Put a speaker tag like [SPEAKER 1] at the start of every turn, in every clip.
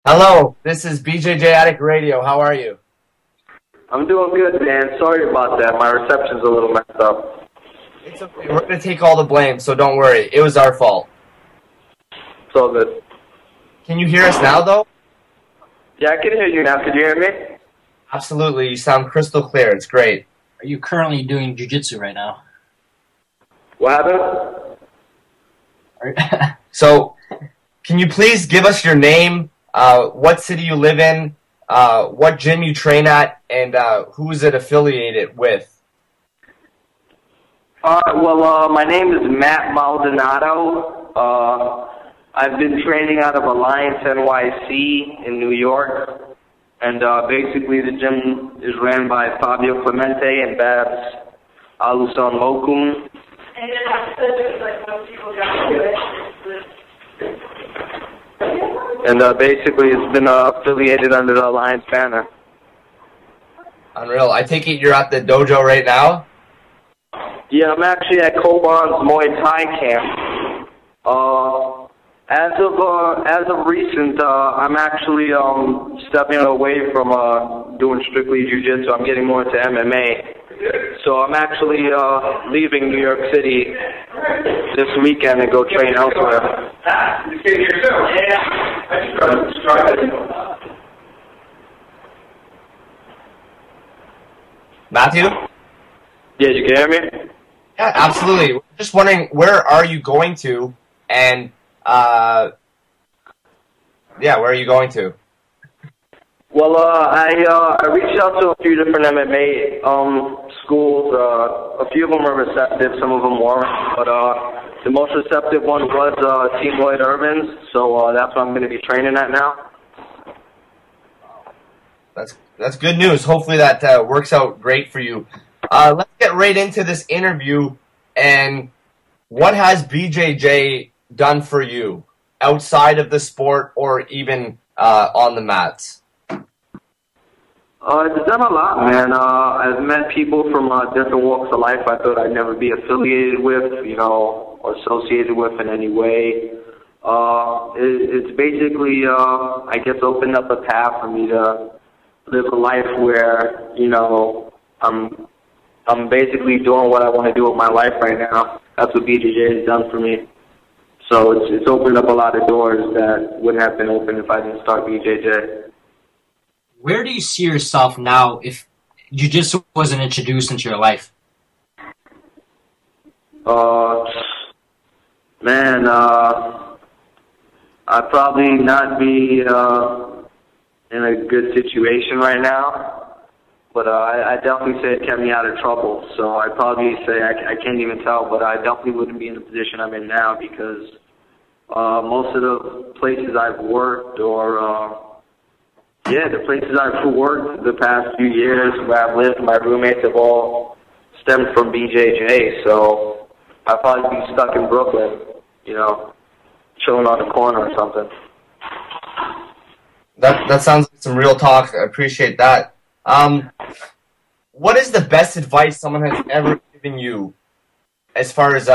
[SPEAKER 1] Hello, this is BJJ Addict Radio. How are you?
[SPEAKER 2] I'm doing good, man. Sorry about that. My reception's a little messed up.
[SPEAKER 1] It's okay. We're going to take all the blame, so don't worry. It was our fault.
[SPEAKER 2] It's all good.
[SPEAKER 1] Can you hear us now, though?
[SPEAKER 2] Yeah, I can hear you now. Can you hear me?
[SPEAKER 1] Absolutely. You sound crystal clear. It's great.
[SPEAKER 3] Are you currently doing jiu-jitsu right now?
[SPEAKER 2] What happened?
[SPEAKER 1] So, can you please give us your name, what city you live in, what gym you train at, and who is it affiliated with?
[SPEAKER 2] My name is Matt Maldonado. I've been training out of Alliance NYC in New York. And basically the gym is ran by Fabio Clemente and Babs Aluson Mokun.
[SPEAKER 4] And then after this, like most people got to it.
[SPEAKER 2] And basically it's been affiliated under the Alliance banner.
[SPEAKER 1] Unreal. I take it you're at the dojo right now?
[SPEAKER 2] Yeah, I'm actually at Koban's Muay Thai camp. As of recent, I'm actually stepping away from doing strictly jiu-jitsu. I'm getting more into MMA. So I'm actually leaving New York City this weekend and go train elsewhere.
[SPEAKER 4] You can hear yourself. Yeah.
[SPEAKER 1] Matthew?
[SPEAKER 2] Yeah, you can hear me?
[SPEAKER 1] Yeah, absolutely. Just wondering, where are you going to? And, yeah, where are you going to?
[SPEAKER 2] Well, I reached out to a few different MMA schools. A few of them were receptive, some of them weren't. But the most receptive one was Team Lloyd Irvin's, so that's what I'm going to be training at now.
[SPEAKER 1] That's good news. Hopefully that works out great for you. Let's get right into this interview. And what has BJJ done for you outside of the sport or even on the mats?
[SPEAKER 2] It's done a lot, man. I've met people from different walks of life I thought I'd never be affiliated with, or associated with in any way. It's basically, I guess, opened up a path for me to live a life where, I'm basically doing what I want to do with my life right now. That's what BJJ has done for me. So it's opened up a lot of doors that wouldn't have been open if I didn't start BJJ.
[SPEAKER 3] Where do you see yourself now if jiu-jitsu wasn't introduced into your life?
[SPEAKER 2] I'd probably not be in a good situation right now. But I definitely say it kept me out of trouble. So I'd probably say I can't even tell, but I definitely wouldn't be in the position I'm in now because most of the places I've worked the places I've worked the past few years where I've lived, my roommates have all stemmed from BJJ. So I'd probably be stuck in Brooklyn, chilling on the corner or something.
[SPEAKER 1] That sounds like some real talk. I appreciate that. What is the best advice someone has ever given you as far as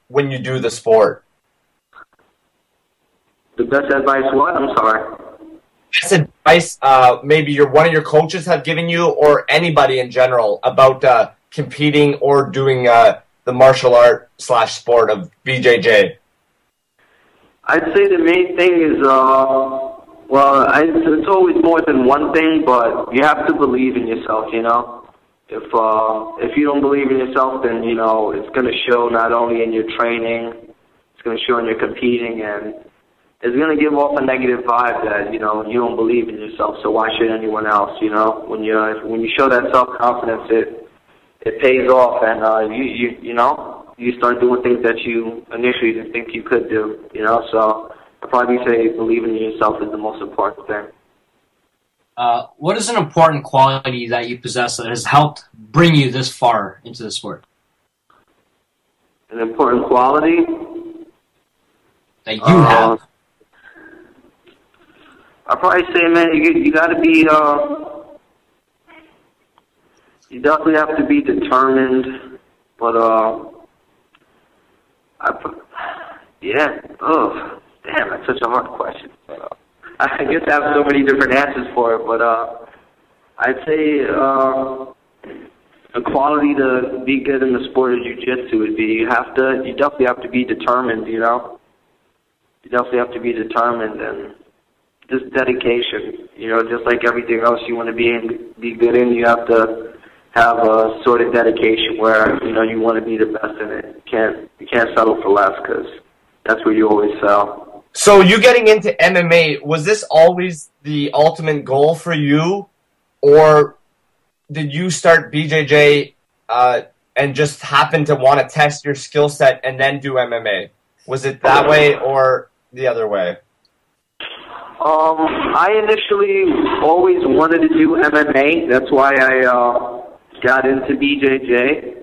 [SPEAKER 1] when you do the sport?
[SPEAKER 2] The best advice what? I'm sorry.
[SPEAKER 1] Best advice maybe one of your coaches have given you or anybody in general about competing or doing the martial art / sport of BJJ?
[SPEAKER 2] I'd say the main thing is it's always more than one thing, but you have to believe in yourself, If you don't believe in yourself, then, it's going to show not only in your training, it's going to show in your competing, and it's going to give off a negative vibe that, you don't believe in yourself, so why should anyone else, When you show that self-confidence, it pays off, and you start doing things that you initially didn't think you could do, so I'd probably say believing in yourself is the most important thing.
[SPEAKER 3] What is an important quality that you possess that has helped bring you this far into the sport?
[SPEAKER 2] An important quality?
[SPEAKER 3] That you have?
[SPEAKER 2] I'd probably say, man, you got to be, you definitely have to be determined, but, damn, that's such a hard question. I guess I have so many different answers for it, but I'd say a quality to be good in the sport of jiu-jitsu would be you definitely have to be determined, you know? You definitely have to be determined and just dedication. You know, just like everything else you want to be good in, you have to have a sort of dedication where, you know, you want to be the best in it. You can't settle for less because that's where you always fail.
[SPEAKER 1] So you getting into MMA, was this always the ultimate goal for you? Or did you start BJJ and just happen to want to test your skill set and then do MMA? Was it that way or the other way?
[SPEAKER 2] I initially always wanted to do MMA. That's why I got into BJJ.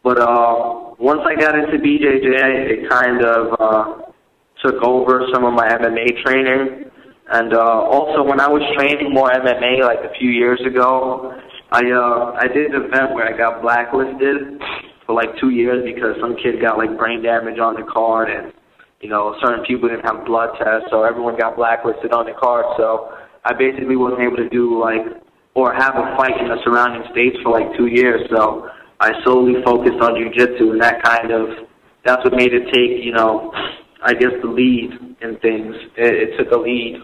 [SPEAKER 2] But once I got into BJJ, it kind of took over some of my MMA training. And also, when I was training more MMA, like a few years ago, I did an event where I got blacklisted for like 2 years because some kid got like brain damage on the card, and you know, certain people didn't have blood tests, so everyone got blacklisted on the card. So I basically wasn't able to do or have a fight in the surrounding states for like 2 years. So I solely focused on jiu-jitsu, and that's what made it take, you know, I guess the lead in things. It took a lead.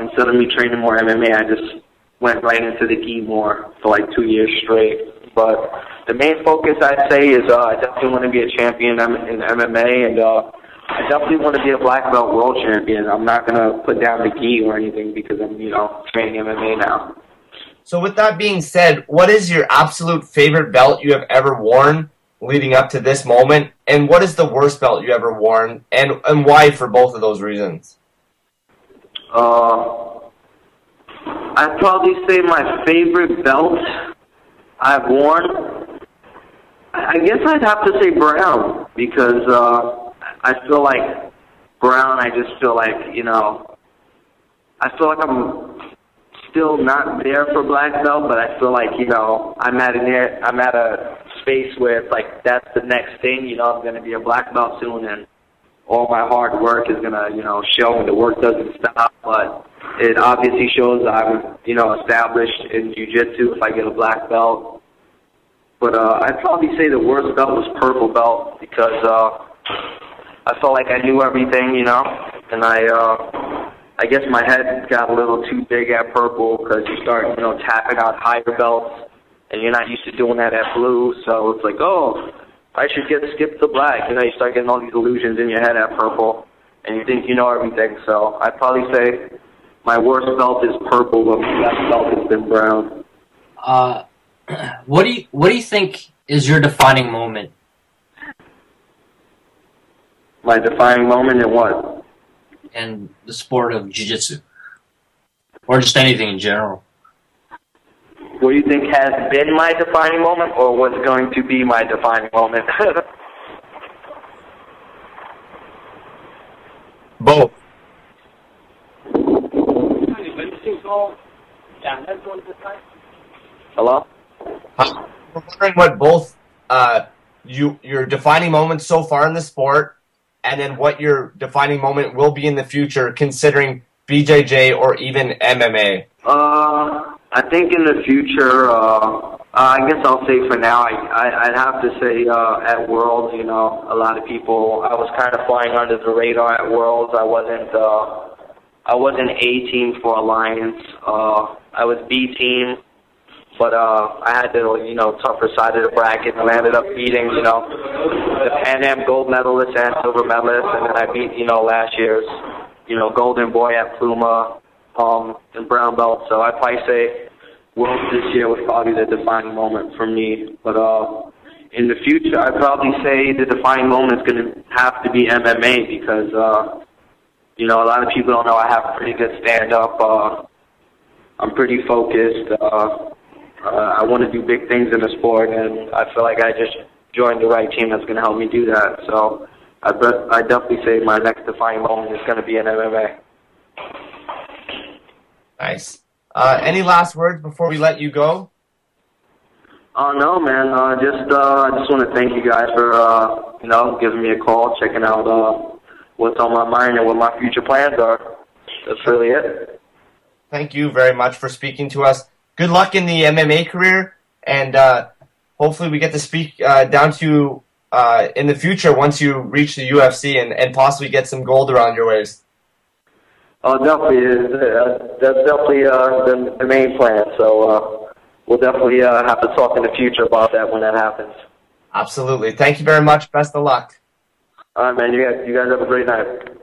[SPEAKER 2] Instead of me training more MMA, I just went right into the gi more for like 2 years straight. But the main focus, I'd say, is I definitely want to be a champion in MMA, and I definitely want to be a black belt world champion. I'm not going to put down the gi or anything because I'm, you know, training MMA now.
[SPEAKER 1] So with that being said, what is your absolute favorite belt you have ever worn leading up to this moment? And what is the worst belt you ever worn, and why for both of those reasons?
[SPEAKER 2] I'd probably say my favorite belt I've worn, I guess I'd have to say brown, because I feel like brown, I just feel like, you know, I feel like I'm still not there for black belt, but I feel like, you know, I'm at a space where it's like that's the next thing, you know, I'm going to be a black belt soon, and all my hard work is going to, you know, show, and the work doesn't stop. But it obviously shows I'm, you know, established in jiu-jitsu if I get a black belt. But I'd probably say the worst belt was purple belt, because I felt like I knew everything, you know, and I guess my head got a little too big at purple, because you start, you know, tapping out higher belts, and you're not used to doing that at blue, so it's like, oh, I should skip to black. You know, you start getting all these illusions in your head at purple, and you think you know everything. So I'd probably say my worst belt is purple, but my best belt has been brown.
[SPEAKER 3] What do you think is your defining moment?
[SPEAKER 2] My defining moment in what?
[SPEAKER 3] In the sport of jiu-jitsu, or just anything in general.
[SPEAKER 2] What do you think has been my defining moment, or what's going to be my defining moment?
[SPEAKER 1] Both.
[SPEAKER 2] Hello?
[SPEAKER 1] I'm wondering what both your defining moments so far in the sport, and then what your defining moment will be in the future, considering BJJ or even MMA.
[SPEAKER 2] I think in the future, I guess I'll say for now, I'd have to say at Worlds, you know, a lot of people, I was kind of flying under the radar at Worlds. I wasn't A team for Alliance. I was B team, but I had the, you know, tougher side of the bracket, and I ended up beating, you know, the Pan Am gold medalist and silver medalist, and then I beat, you know, last year's, you know, golden boy at Pluma, and brown belt. So I'd probably say Worlds this year was probably the defining moment for me. But in the future, I'd probably say the defining moment is going to have to be MMA, because, you know, a lot of people don't know I have a pretty good stand-up. I'm pretty focused. I want to do big things in the sport, and I feel like I just joined the right team that's going to help me do that. So I'd definitely say my next defining moment is going to be in MMA.
[SPEAKER 1] Nice. Any last words before we let you go?
[SPEAKER 2] No, man. I just want to thank you guys for, you know, giving me a call, checking out what's on my mind and what my future plans are. that's really it.
[SPEAKER 1] Thank you very much for speaking to us. Good luck in the MMA career, and hopefully we get to speak down to you in the future once you reach the UFC and possibly get some gold around your waist.
[SPEAKER 2] Oh, definitely. That's definitely the main plan. So we'll definitely have to talk in the future about that when that happens.
[SPEAKER 1] Absolutely. Thank you very much. Best of luck.
[SPEAKER 2] All right, man. You guys have a great night.